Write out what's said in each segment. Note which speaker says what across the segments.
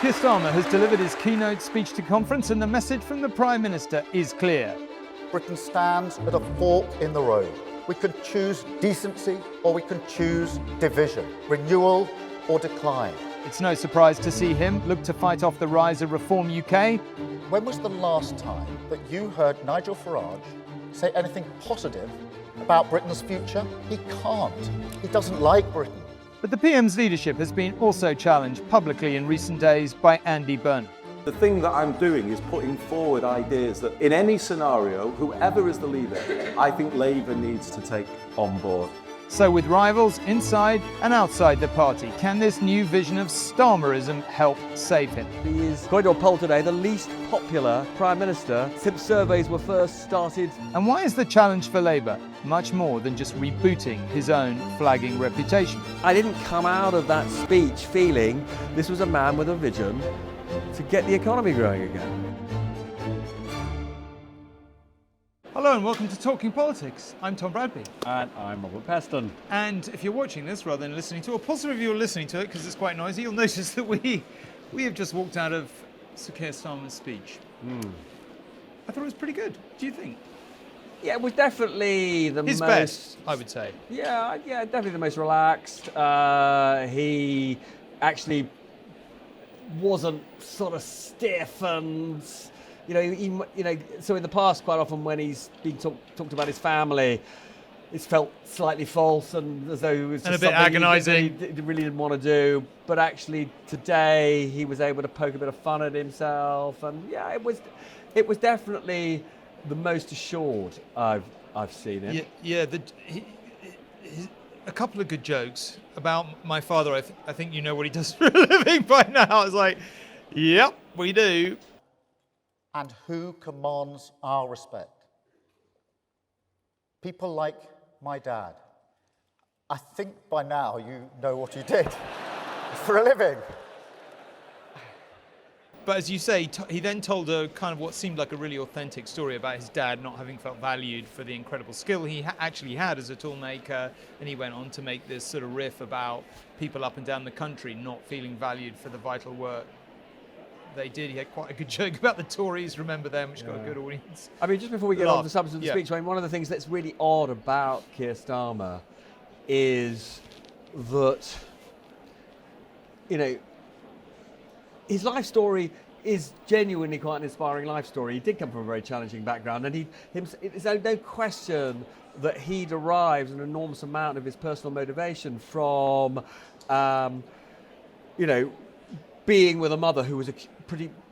Speaker 1: Keir Starmer has delivered his keynote speech to conference, and the message from the Prime Minister is clear.
Speaker 2: Britain stands at a fork in the road. We can choose decency or we can choose division, renewal or decline.
Speaker 1: It's no surprise to see him look to fight off the rise of Reform UK.
Speaker 2: When was the last time that you heard Nigel Farage say anything positive about Britain's future? He can't. He doesn't like Britain.
Speaker 1: But the PM's leadership has been also challenged publicly in recent days by Andy Burnham.
Speaker 3: The thing that I'm doing is putting forward ideas that in any scenario, whoever is the leader, I think Labour needs to take on board.
Speaker 1: So with rivals inside and outside the party, can this new vision of Starmerism help save him?
Speaker 4: He is, according to a poll today, the least popular Prime Minister since surveys were first started.
Speaker 1: And why is the challenge for Labour much more than just rebooting his own flagging reputation?
Speaker 4: I didn't come out of that speech feeling this was a man with a vision to get the economy growing again.
Speaker 1: Hello and welcome to Talking Politics. I'm Tom Bradby.
Speaker 5: And I'm Robert Peston.
Speaker 1: And if you're watching this rather than listening to it, or possibly if you're listening to it because it's quite noisy, you'll notice that we have just walked out of Sir Keir Starmer's speech. I thought it was pretty good. Do you think?
Speaker 4: Yeah, it was definitely
Speaker 1: his best, I would say.
Speaker 4: Yeah, definitely the most relaxed. He actually wasn't sort of stiff and, so in the past, quite often when he's been talked about his family, it's felt slightly false and as though it was just
Speaker 1: a bit agonising.
Speaker 4: He really didn't want to do. But actually, today he was able to poke a bit of fun at himself, and yeah, it was definitely the most assured I've seen him.
Speaker 1: A couple of good jokes about my father. I think you know what he does for a living by now. I was like, yep, we do.
Speaker 2: And who commands our respect? People like my dad. I think by now you know what he did for a living.
Speaker 1: But as you say, he then told a kind of what seemed like a really authentic story about his dad not having felt valued for the incredible skill he actually had as a toolmaker. And he went on to make this sort of riff about people up and down the country not feeling valued for the vital work they did. He had quite a good joke about the Tories, remember them, which got a good audience.
Speaker 4: I mean, just before we get on to the substance of the speech, I mean, one of the things that's really odd about Keir Starmer is that, his life story is genuinely quite an inspiring life story. He did come from a very challenging background, and there's no question that he derives an enormous amount of his personal motivation from, being with a mother who was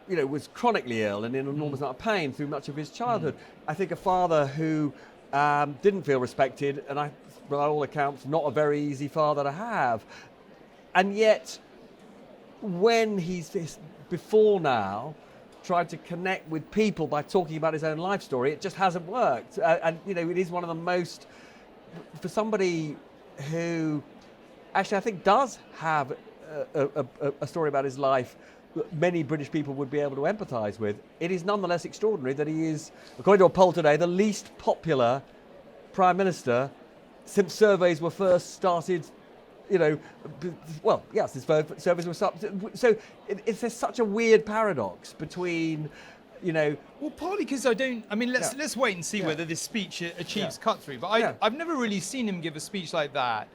Speaker 4: was chronically ill and in an enormous amount of pain through much of his childhood. I think a father who didn't feel respected, and by all accounts, not a very easy father to have. And yet, when he's before now tried to connect with people by talking about his own life story, it just hasn't worked. It is one of the most, for somebody who actually I think does have a story about his life that many British people would be able to empathise with, it is nonetheless extraordinary that he is, according to a poll today, the least popular Prime Minister since surveys were first started. Since surveys were started. So there's such a weird paradox between,
Speaker 1: Well, partly because let's wait and see whether this speech achieves cut through. But I've never really seen him give a speech like that.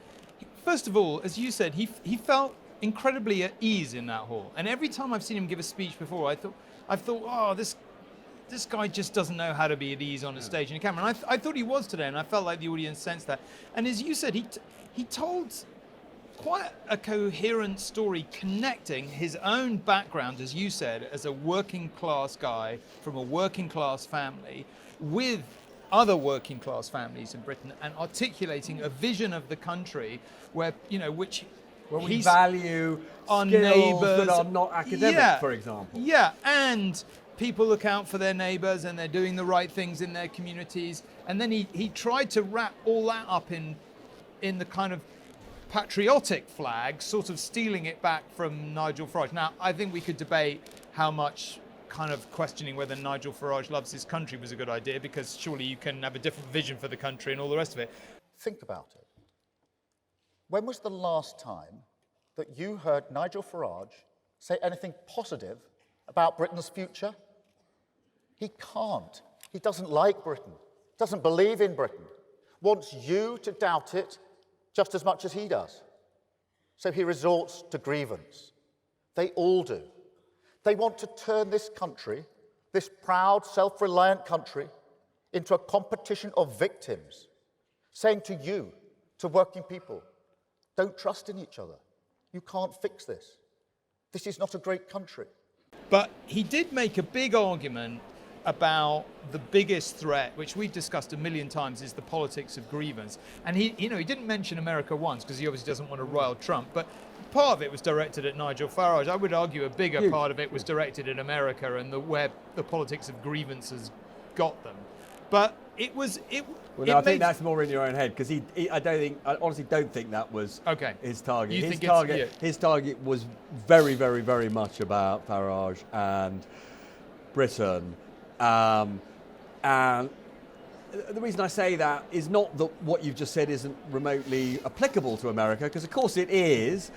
Speaker 1: First of all, as you said, he felt incredibly at ease in that hall. And every time I've seen him give a speech before, I've thought, oh, this guy just doesn't know how to be at ease on a stage and a camera. And I thought he was today, and I felt like the audience sensed that. And as you said, he told quite a coherent story connecting his own background, as you said, as a working class guy from a working class family with other working class families in Britain, and articulating a vision of the country where
Speaker 4: we value
Speaker 1: our
Speaker 4: skills
Speaker 1: neighbours
Speaker 4: that are not academic, for example.
Speaker 1: Yeah, and people look out for their neighbours and they're doing the right things in their communities. And then he tried to wrap all that up in the kind of patriotic flag, sort of stealing it back from Nigel Farage. Now, I think we could debate how much kind of questioning whether Nigel Farage loves his country was a good idea, because surely you can have a different vision for the country and all the rest of it.
Speaker 2: Think about it. When was the last time that you heard Nigel Farage say anything positive about Britain's future? He can't. He doesn't like Britain, doesn't believe in Britain, wants you to doubt it just as much as he does. So he resorts to grievance. They all do. They want to turn this country, this proud, self-reliant country, into a competition of victims, saying to you, to working people, don't trust in each other. You can't fix this. This is not a great country.
Speaker 1: But he did make a big argument about the biggest threat, which we've discussed a million times, is the politics of grievance. And he didn't mention America once because he obviously doesn't want to rile Trump, but part of it was directed at Nigel Farage. I would argue a bigger part of it was directed at America and where the politics of grievance has got them. But I
Speaker 4: think that's more in your own head because I honestly don't think that was his target. His target was very, very, very much about Farage and Britain. And the reason I say that is not that what you've just said isn't remotely applicable to America, because of course it is.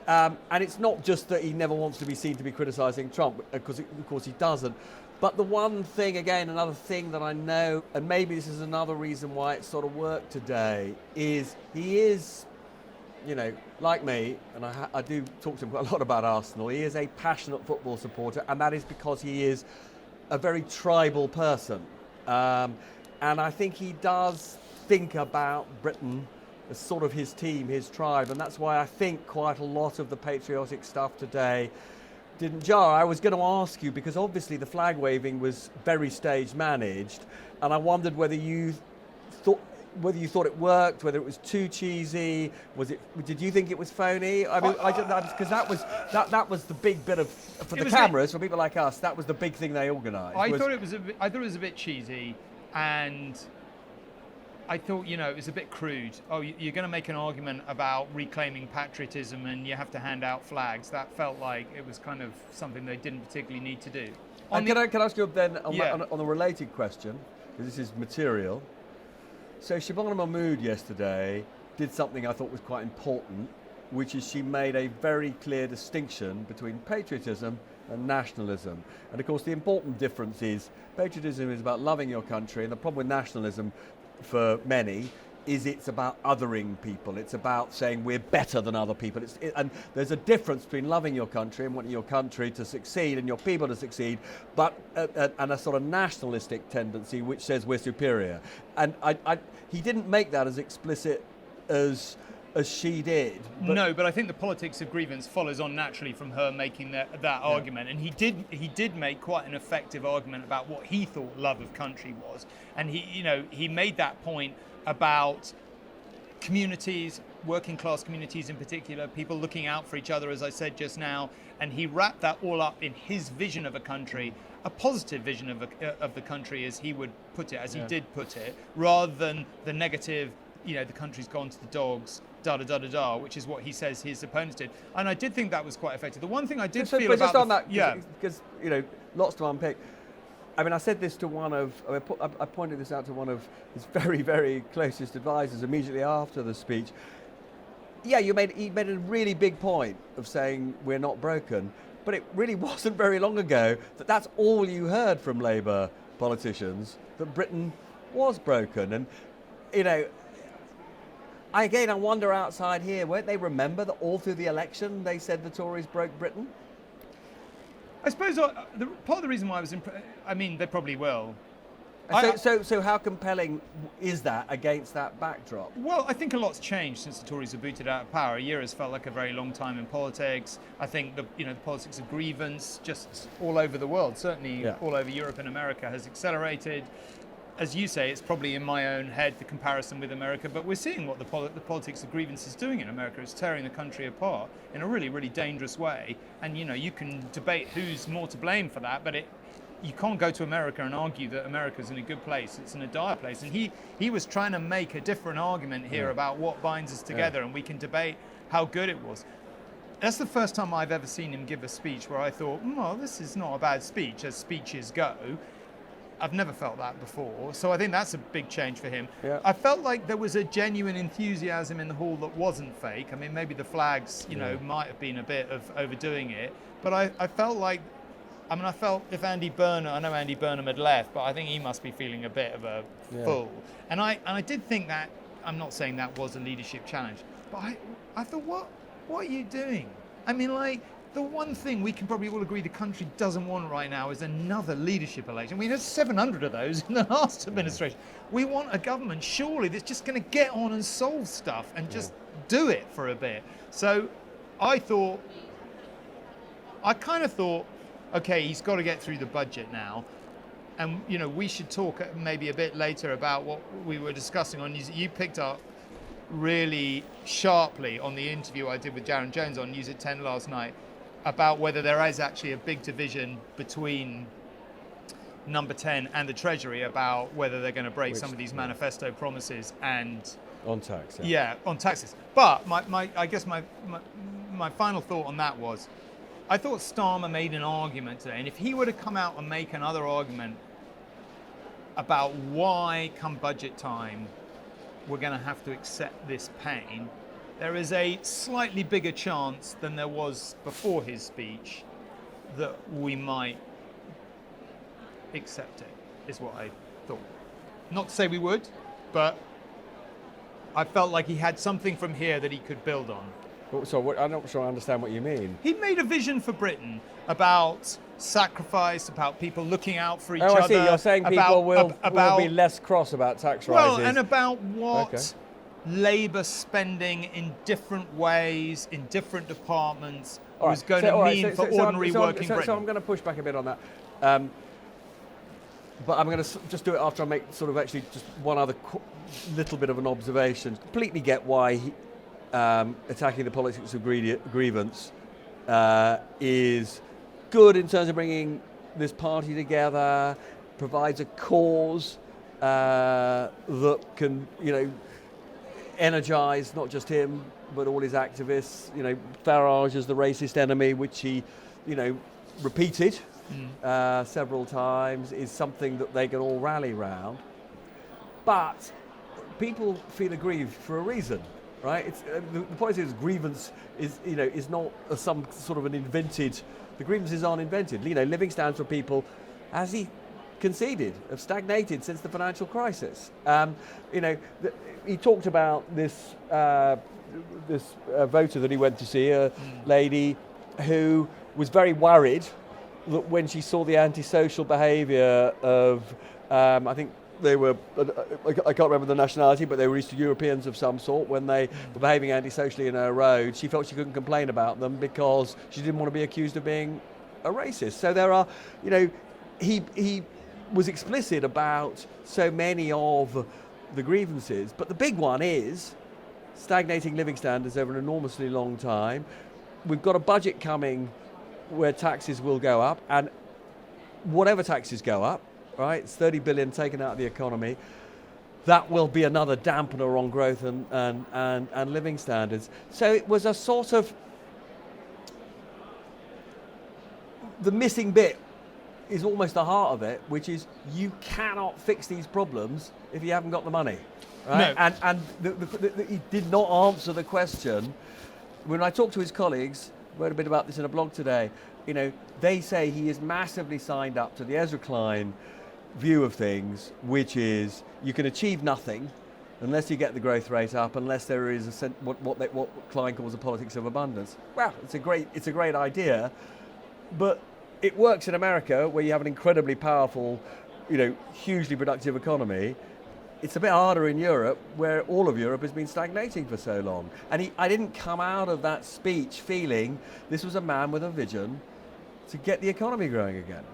Speaker 4: And it's not just that he never wants to be seen to be criticising Trump, because of course he doesn't. But the one thing, again, another thing that I know, and maybe this is another reason why it sort of worked today, is he is, like me, and I do talk to him quite a lot about Arsenal, he is a passionate football supporter, and that is because he is a very tribal person. And I think he does think about Britain as sort of his team, his tribe, and that's why I think quite a lot of the patriotic stuff today didn't jar. I was going to ask you, because obviously the flag waving was very stage managed, and I wondered whether you thought it worked, whether it was too cheesy. Did you think it was phony? I mean, because that was the big bit of for the cameras, for people like us. That was the big thing they organised.
Speaker 1: I thought it was a bit cheesy, and I thought, it was a bit crude. Oh, you're going to make an argument about reclaiming patriotism and you have to hand out flags. That felt like it was kind of something they didn't particularly need to do.
Speaker 4: Can I ask you then on a related question, because this is material. So Shabana Mahmood yesterday did something I thought was quite important, which is she made a very clear distinction between patriotism and nationalism. And of course the important difference is patriotism is about loving your country, and the problem with nationalism for many is it's about othering people. It's about saying we're better than other people. And there's a difference between loving your country and wanting your country to succeed and your people to succeed, but and a sort of nationalistic tendency which says we're superior. And he didn't make that as explicit as she did.
Speaker 1: But I think the politics of grievance follows on naturally from her making that argument, and he did make quite an effective argument about what he thought love of country was, and he made that point about communities, working class communities in particular, people looking out for each other, as I said just now, and he wrapped that all up in his vision of a country, a positive vision of the country, as he would put it, as he did put it, rather than the negative, the country's gone to the dogs, da-da-da-da-da, which is what he says his opponents did. And I did think that was quite effective. The one thing I did feel about...
Speaker 4: just on that, because, lots to unpick. I mean, I said this to I pointed this out to one of his very, very closest advisors immediately after the speech. Yeah, he made a really big point of saying we're not broken, but it really wasn't very long ago that's all you heard from Labour politicians, that Britain was broken. And, I wonder outside here, won't they remember that all through the election they said the Tories broke Britain?
Speaker 1: I suppose part of the reason why I was they probably will.
Speaker 4: So how compelling is that against that backdrop?
Speaker 1: Well, I think a lot's changed since the Tories were booted out of power. A year has felt like a very long time in politics. I think the politics of grievance just all over the world, certainly all over Europe and America, has accelerated. As you say, it's probably in my own head, the comparison with America, but we're seeing what the politics of grievance is doing in America. It's tearing the country apart in a really, really dangerous way. And, you can debate who's more to blame for that, but you can't go to America and argue that America's in a good place. It's in a dire place. And he was trying to make a different argument here about what binds us together, and we can debate how good it was. That's the first time I've ever seen him give a speech where I thought, well, this is not a bad speech, as speeches go. I've never felt that before. So I think that's a big change for him.
Speaker 4: Yeah.
Speaker 1: I felt like there was a genuine enthusiasm in the hall that wasn't fake. I mean, maybe the flags, might have been a bit of overdoing it. But I felt like, I felt if Andy Burnham, I know Andy Burnham had left, but I think he must be feeling a bit of a fool. And I did think that, I'm not saying that was a leadership challenge, but I thought, what are you doing? I mean, like, the one thing we can probably all agree the country doesn't want right now is another leadership election. We had 700 of those in the last administration. We want a government, surely, that's just going to get on and solve stuff and just do it for a bit. So I kind of thought, okay, he's got to get through the budget now. And, we should talk maybe a bit later about what we were discussing on. You picked up really sharply on the interview I did with Darren Jones on News at 10 last night about whether there is actually a big division between Number 10 and the Treasury about whether they're going to break some of these manifesto promises and
Speaker 4: on tax.
Speaker 1: Yeah, on taxes. But I guess my final thought on that was, I thought Starmer made an argument today, and if he were to come out and make another argument about why come budget time we're going to have to accept this pain, there is a slightly bigger chance than there was before his speech that we might accept it, is what I thought. Not to say we would, but I felt like he had something from here that he could build on.
Speaker 4: So I'm not sure I understand what you mean.
Speaker 1: He made a vision for Britain about sacrifice, about people looking out for each other.
Speaker 4: I see. You're saying people will be less cross about tax rises.
Speaker 1: Well, and about what Labour spending in different ways, in different departments, was going to mean for ordinary working Britain.
Speaker 4: So I'm going to push back a bit on that. But I'm going to just do it after I make sort of actually just one other little bit of an observation. Completely get why attacking the politics of grievance is good in terms of bringing this party together, provides a cause that can, energise not just him but all his activists. Farage as the racist enemy, which he, repeated several times, is something that they can all rally round. But people feel aggrieved for a reason, right? It's the point is grievance is not some sort of an invented. The grievances aren't invented. Living standards for people, as he conceded, have stagnated since the financial crisis. He talked about this voter that he went to see, a lady who was very worried that when she saw the antisocial behaviour of, I think they were, I can't remember the nationality, but they were Eastern Europeans of some sort, when they were behaving antisocially in her road, she felt she couldn't complain about them because she didn't want to be accused of being a racist. So there are, he was explicit about so many of the grievances, but the big one is stagnating living standards over an enormously long time. We've got a budget coming where taxes will go up, and whatever taxes go up, right, it's 30 billion taken out of the economy, that will be another dampener on growth and living standards. So it was a sort of, the missing bit is almost the heart of it, which is you cannot fix these problems if you haven't got the money, right?
Speaker 1: No.
Speaker 4: And he did not answer the question. When I talked to his colleagues, wrote a bit about this in a blog today, they say he is massively signed up to the Ezra Klein view of things, which is you can achieve nothing unless you get the growth rate up, unless there is what Klein calls a politics of abundance. Well, it's a great idea, but it works in America where you have an incredibly powerful, hugely productive economy. It's a bit harder in Europe, where all of Europe has been stagnating for so long. And I didn't come out of that speech feeling this was a man with a vision to get the economy growing again.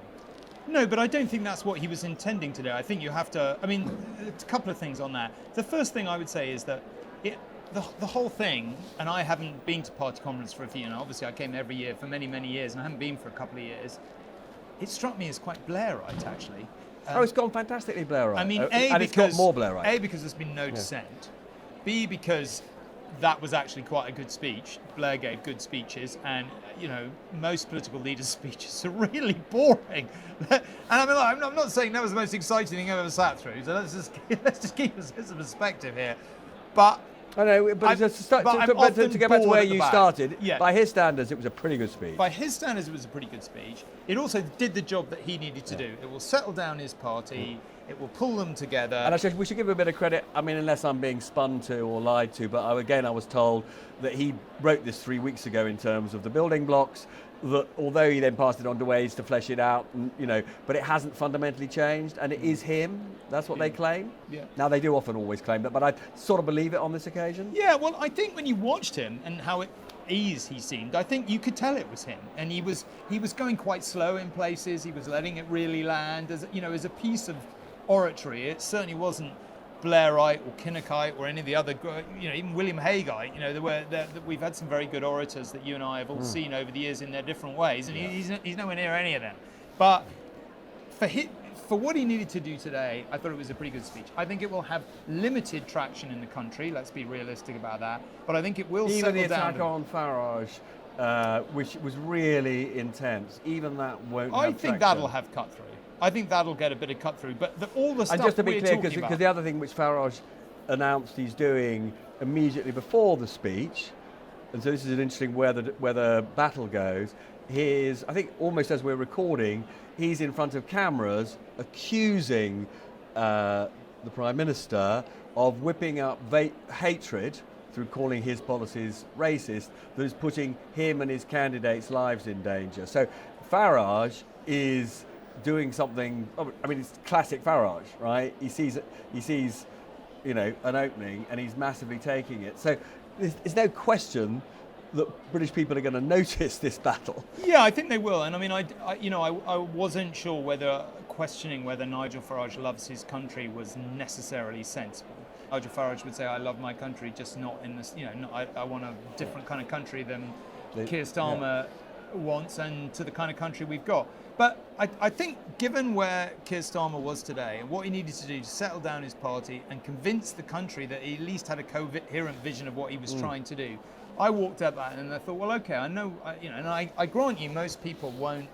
Speaker 1: No, but I don't think that's what he was intending to do. I think you have to, a couple of things on that. The first thing I would say is that the whole thing, and I haven't been to party conference for a few, obviously I came every year for many, many years, and I haven't been for a couple of years. It struck me as quite Blairite, actually.
Speaker 4: It's gone fantastically Blairite.
Speaker 1: I mean,
Speaker 4: it's got more Blairite.
Speaker 1: A, because there's been no dissent. B, because that was actually quite a good speech. Blair gave good speeches, and most political leaders' speeches are really boring. And I mean, I'm not saying that was the most exciting thing I've ever sat through. So let's just keep a sense of perspective here. But
Speaker 4: I know, but to get back to where you started, by his standards, it was a pretty good speech.
Speaker 1: By his standards, it was a pretty good speech. It also did the job that he needed to do. It will settle down his party. It will pull them together.
Speaker 4: And we should give him a bit of credit. I mean, unless I'm being spun to or lied to, but I was told that he wrote this 3 weeks ago in terms of the building blocks, that although he then passed it on to ways to flesh it out, but it hasn't fundamentally changed, and it is him. That's what they claim.
Speaker 1: Yeah.
Speaker 4: Now, they do often always claim that, but I sort of believe it on this occasion.
Speaker 1: Yeah, well, I think when you watched him and how at ease he seemed, I think you could tell it was him. And he was going quite slow in places. He was letting it really land. As a piece of oratory, it certainly wasn't Blairite or Kinnockite or any of the other, even William Hagueite. We've had some very good orators that you and I have all seen over the years in their different ways, and he's nowhere near any of them. But for what he needed to do today, I thought it was a pretty good speech. I think it will have limited traction in the country. Let's be realistic about that. But I think it will settle down.
Speaker 4: Even the attack on Farage, which was really intense, even that won't.
Speaker 1: I think that'll have cut through. I think that'll get a bit of cut through, but all the stuff.
Speaker 4: And just to be clear,
Speaker 1: because
Speaker 4: the other thing which Farage announced he's doing immediately before the speech, and so this is an interesting where the battle goes. I think almost as we're recording, he's in front of cameras accusing the Prime Minister of whipping up hatred through calling his policies racist, that is putting him and his candidates' lives in danger. So Farage is doing something. I mean, it's classic Farage, right? He sees an opening, and he's massively taking it. So there's no question that British people are going to notice this battle.
Speaker 1: Yeah, I think they will. And I mean, I wasn't sure questioning whether Nigel Farage loves his country was necessarily sensible. Nigel Farage would say, "I love my country, just not in this. I want a different kind of country than Keir Starmer wants, and to the kind of country we've got." But I think given where Keir Starmer was today and what he needed to do to settle down his party and convince the country that he at least had a coherent vision of what he was trying to do, I walked up that and I thought, well, okay, I know, and I grant you most people won't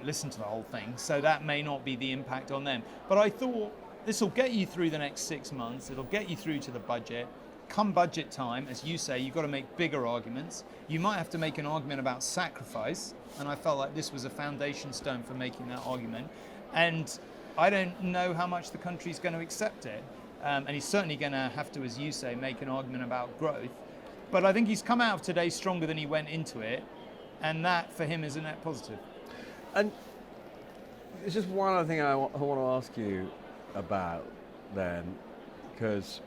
Speaker 1: listen to the whole thing, so that may not be the impact on them. But I thought this will get you through the next 6 months. It'll get you through to the budget. Come budget time, as you say, you've got to make bigger arguments. You might have to make an argument about sacrifice, and I felt like this was a foundation stone for making that argument. And I don't know how much the country's going to accept it. And he's certainly going to have to, as you say, make an argument about growth. But I think he's come out of today stronger than he went into it, and that for him is a net positive.
Speaker 4: And there's just one other thing I want to ask you about then, because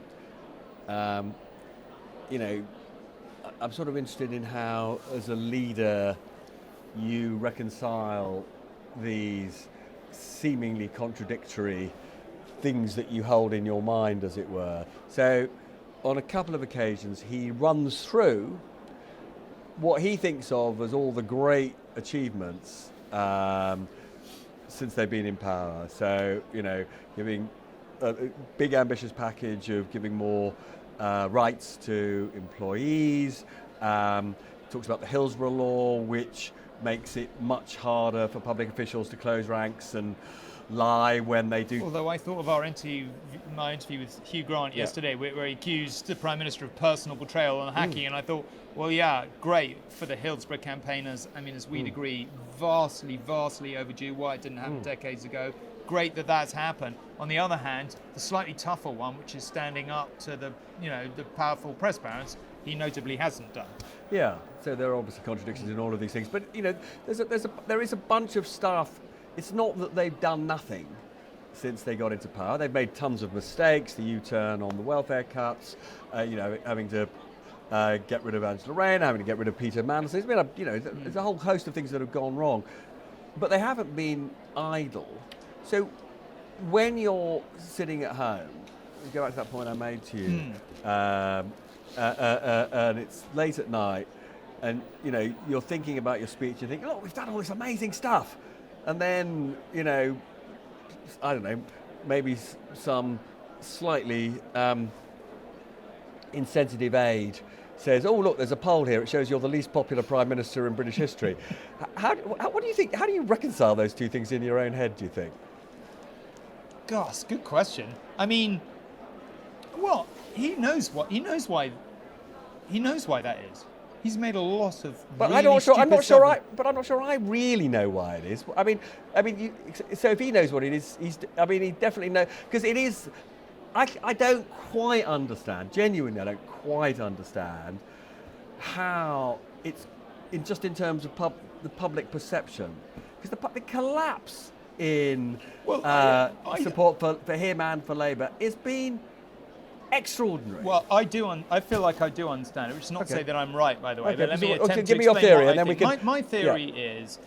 Speaker 4: I'm sort of interested in how, as a leader, you reconcile these seemingly contradictory things that you hold in your mind, as it were. So, on a couple of occasions, he runs through what he thinks of as all the great achievements since they've been in power. So, giving a big ambitious package of giving more rights to employees, talks about the Hillsborough Law, which makes it much harder for public officials to close ranks and lie when they do.
Speaker 1: Although I thought of my interview with Hugh Grant yesterday, where he accused the Prime Minister of personal betrayal and hacking, and I thought, well, yeah, great for the Hillsborough campaigners. I mean, as we'd agree, vastly, vastly overdue. Why it didn't happen decades ago. Great that that's happened. On the other hand, the slightly tougher one, which is standing up to the powerful press barons, he notably hasn't done.
Speaker 4: Yeah, so there are obviously contradictions in all of these things, but there is a bunch of stuff. It's not that they've done nothing since they got into power. They've made tons of mistakes. The U-turn on the welfare cuts, having to get rid of Angela Rayner, having to get rid of Peter Mandelson. There's been there's a whole host of things that have gone wrong, but they haven't been idle. So when you're sitting at home, go back to that point I made to you, and it's late at night, and you're thinking about your speech, you think, look, we've done all this amazing stuff, and then I don't know, maybe some slightly insensitive aide says, "Oh, look, there's a poll here. It shows you're the least popular Prime Minister in British history." What do you think? How do you reconcile those two things in your own head, do you think?
Speaker 1: Gosh, good question. I mean, well, he knows why that is. He's made a lot of.
Speaker 4: But
Speaker 1: really
Speaker 4: I'm not sure.
Speaker 1: stupid
Speaker 4: I'm not sure I really know why it is. I mean, so if he knows what it is, he definitely knows, because it is. I don't quite understand. Genuinely, I don't quite understand how it's in terms of the public perception, because the collapse in support for him and for Labour has been extraordinary.
Speaker 1: Well, I feel like I do understand it, which is not to say that I'm right, by the way.
Speaker 4: Okay,
Speaker 1: but let me
Speaker 4: so,
Speaker 1: attempt
Speaker 4: give
Speaker 1: to
Speaker 4: me your
Speaker 1: explain
Speaker 4: theory,
Speaker 1: what
Speaker 4: and
Speaker 1: I
Speaker 4: then we
Speaker 1: think.
Speaker 4: can.
Speaker 1: My theory is.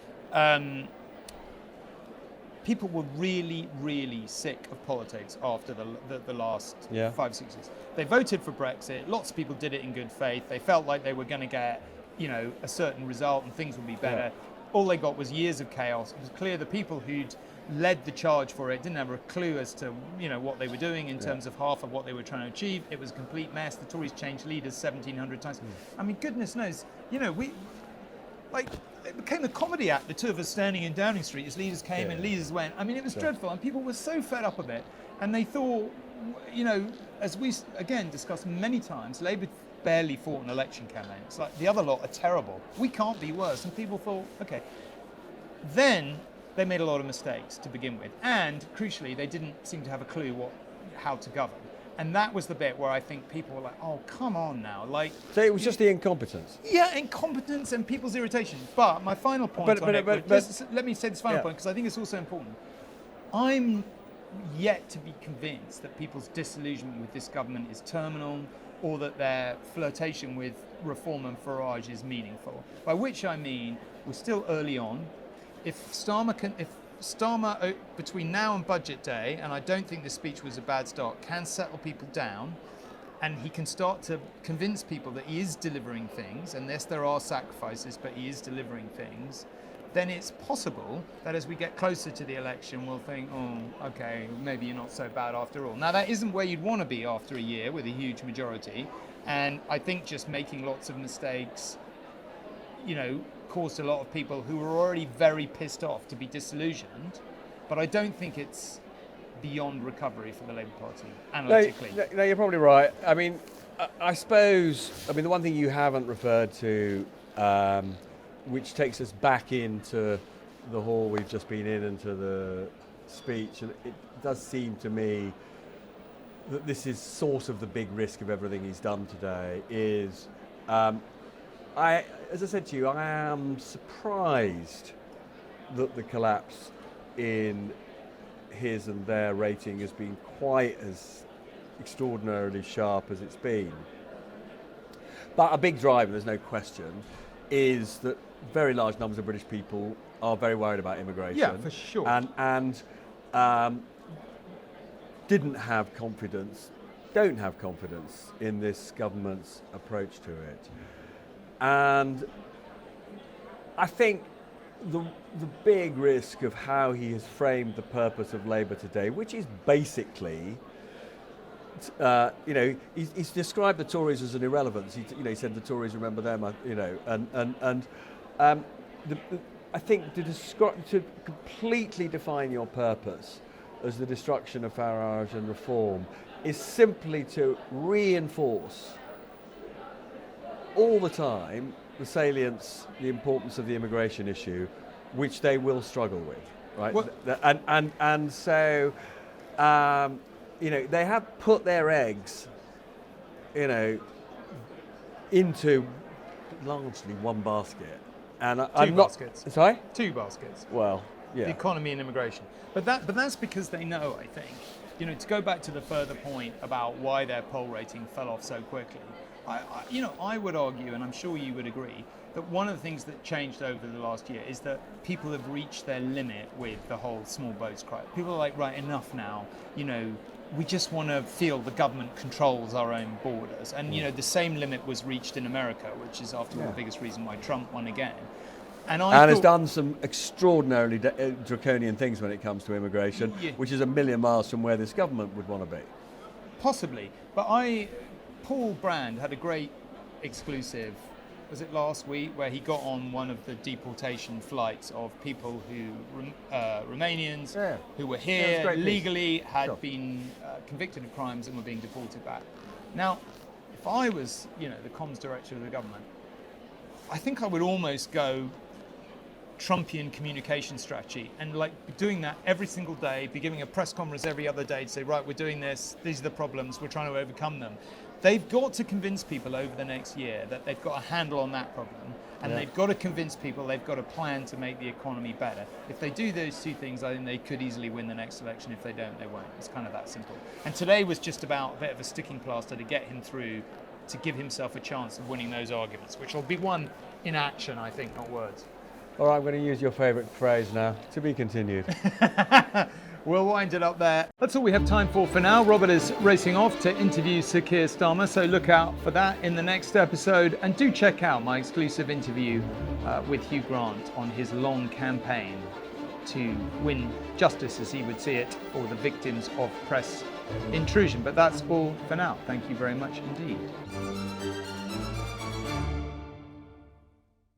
Speaker 1: People were really, really sick of politics after the last 5-6 years. They voted for Brexit. Lots of people did it in good faith. They felt like they were going to get, a certain result and things would be better. Yeah. All they got was years of chaos. It was clear the people who'd led the charge for it didn't have a clue as to, what they were doing in terms of half of what they were trying to achieve. It was a complete mess. The Tories changed leaders 1,700 times. I mean, goodness knows, it became a comedy act, the two of us standing in Downing Street as leaders came and leaders went. I mean, it was dreadful, and people were so fed up of it. And they thought, as we, again, discussed many times, Labour barely fought an election campaign. It's like, the other lot are terrible. We can't be worse. And people thought, okay. Then they made a lot of mistakes to begin with. And, crucially, they didn't seem to have a clue how to govern. And that was the bit where I think people were like, oh, come on now. So
Speaker 4: it was just the incompetence?
Speaker 1: Yeah, incompetence and people's irritation. But my final point let me say this final point, because I think it's also important. I'm yet to be convinced that people's disillusionment with this government is terminal, or that their flirtation with Reform and Farage is meaningful. By which I mean, we're still early on. If Starmer, between now and budget day, and I don't think this speech was a bad start, can settle people down, and he can start to convince people that he is delivering things, and yes, there are sacrifices, but he is delivering things, then it's possible that as we get closer to the election, we'll think, oh, okay, maybe you're not so bad after all. Now, that isn't where you'd want to be after a year with a huge majority, and I think just making lots of mistakes, caused a lot of people who were already very pissed off to be disillusioned, but I don't think it's beyond recovery for the Labour Party, analytically.
Speaker 4: No, you're probably right. I mean, I suppose, the one thing you haven't referred to, which takes us back into the hall we've just been in and to the speech, and it does seem to me that this is sort of the big risk of everything he's done today, is as I said to you, I am surprised that the collapse in his and their rating has been quite as extraordinarily sharp as it's been. But a big driver, there's no question, is that very large numbers of British people are very worried about immigration.
Speaker 1: Yeah, for sure.
Speaker 4: And don't have confidence in this government's approach to it. And I think the big risk of how he has framed the purpose of Labour today, which is basically, he's described the Tories as an irrelevance. He said the Tories remember them, I think to completely define your purpose as the destruction of Farage and Reform is simply to reinforce all the time the salience, the importance of the immigration issue, which they will struggle with, right? So, they have put their eggs, into largely one basket. And I'm not.
Speaker 1: Baskets.
Speaker 4: Sorry?
Speaker 1: 2 baskets.
Speaker 4: Well, yeah.
Speaker 1: The economy and immigration. But that's because they know, I think, to go back to the further point about why their poll rating fell off so quickly. I would argue, and I'm sure you would agree, that one of the things that changed over the last year is that people have reached their limit with the whole small boats cry. People are like, right, enough now. We just want to feel the government controls our own borders. And, the same limit was reached in America, which is, after all, the biggest reason why Trump won again. And has
Speaker 4: done some extraordinarily draconian things when it comes to immigration, which is a million miles from where this government would want to be.
Speaker 1: Possibly. But Paul Brand had a great exclusive, was it last week, where he got on one of the deportation flights of people who, Romanians, who were here legally, had been convicted of crimes and were being deported back. Now, if I was, the comms director of the government, I think I would almost go Trumpian communication strategy and like doing that every single day, be giving a press conference every other day to say, right, we're doing this, these are the problems, we're trying to overcome them. They've got to convince people over the next year that they've got a handle on that problem, and they've got to convince people they've got a plan to make the economy better. If they do those two things, I think they could easily win the next election. If they don't, they won't. It's kind of that simple. And today was just about a bit of a sticking plaster to get him through, to give himself a chance of winning those arguments, which will be won in action, I think, not words.
Speaker 4: All right, I'm going to use your favourite phrase now. To be continued.
Speaker 1: We'll wind it up there. That's all we have time for now. Robert is racing off to interview Sir Keir Starmer, so look out for that in the next episode. And do check out my exclusive interview with Hugh Grant on his long campaign to win justice, as he would see it, for the victims of press intrusion. But that's all for now. Thank you very much indeed.